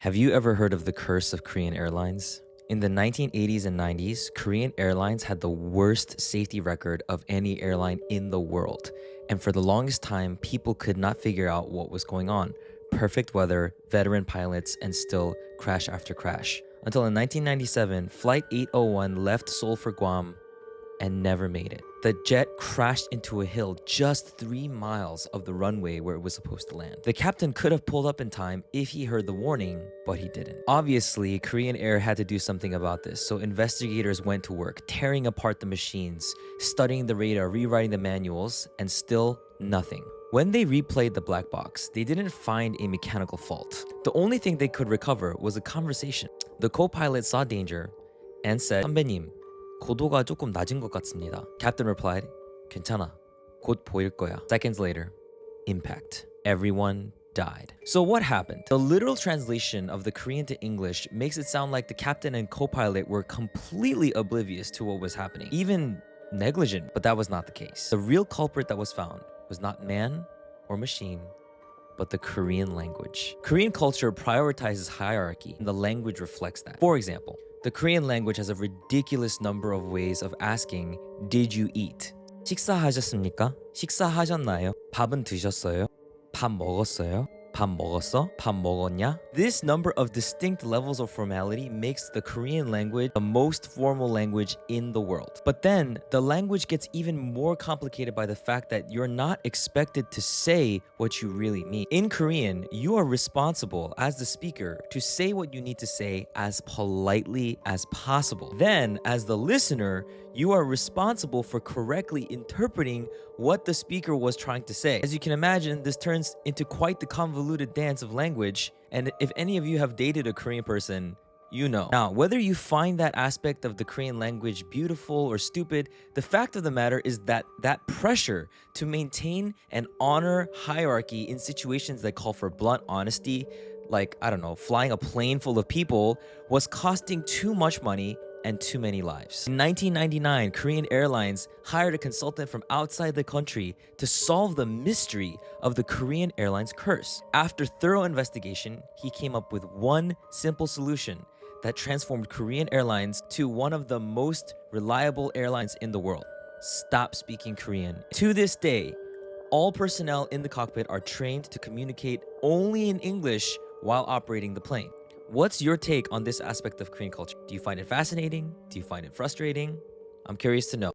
Have you ever heard of the curse of Korean Airlines? In the 1980s and 90s, Korean Airlines had the worst safety record of any airline in the world. And for the longest time, people could not figure out what was going on. Perfect weather, veteran pilots, and still crash after crash. Until in 1997, Flight 801 left Seoul for Guam and never made it. The jet crashed into a hill just 3 miles of the runway where it was supposed to land. The captain could have pulled up in time if he heard the warning, but he didn't. Obviously, Korean Air had to do something about this, so investigators went to work, tearing apart the machines, studying the radar, rewriting the manuals, and still nothing. When they replayed the black box, they didn't find a mechanical fault. The only thing they could recover was a conversation. The co-pilot saw danger and said, "선배님, 고도가 조금 낮은 것 같습니다." Captain replied, "괜찮아. 곧 보일 거야." Seconds later, impact. Everyone died. So what happened? The literal translation of the Korean to English makes it sound like the captain and co-pilot were completely oblivious to what was happening, even negligent, but that was not the case. The real culprit that was found was not man or machine, but the Korean language. Korean culture prioritizes hierarchy, and the language reflects that. For example, the Korean language has a ridiculous number of ways of asking, "Did you eat?" 식사하셨습니까? 식사하셨나요? 밥은 드셨어요? 밥 먹었어요? 밥 먹었어? 밥 먹었냐? This number of distinct levels of formality makes the Korean language the most formal language in the world. But then, the language gets even more complicated by the fact that you're not expected to say what you really mean. In Korean, you are responsible as the speaker to say what you need to say as politely as possible. Then, as the listener, you are responsible for correctly interpreting what the speaker was trying to say. As you can imagine, this turns into quite the convoluted dance of language, and if any of you have dated a Korean person, you know. Now, whether you find that aspect of the Korean language beautiful or stupid, the fact of the matter is that that pressure to maintain and honor hierarchy in situations that call for blunt honesty, like, I don't know, flying a plane full of people, was costing too much money and too many lives. In 1999, Korean Airlines hired a consultant from outside the country to solve the mystery of the Korean Airlines curse. After thorough investigation, he came up with one simple solution that transformed Korean Airlines to one of the most reliable airlines in the world. Stop speaking Korean. To this day, all personnel in the cockpit are trained to communicate only in English while operating the plane. What's your take on this aspect of Korean culture? Do you find it fascinating? Do you find it frustrating? I'm curious to know.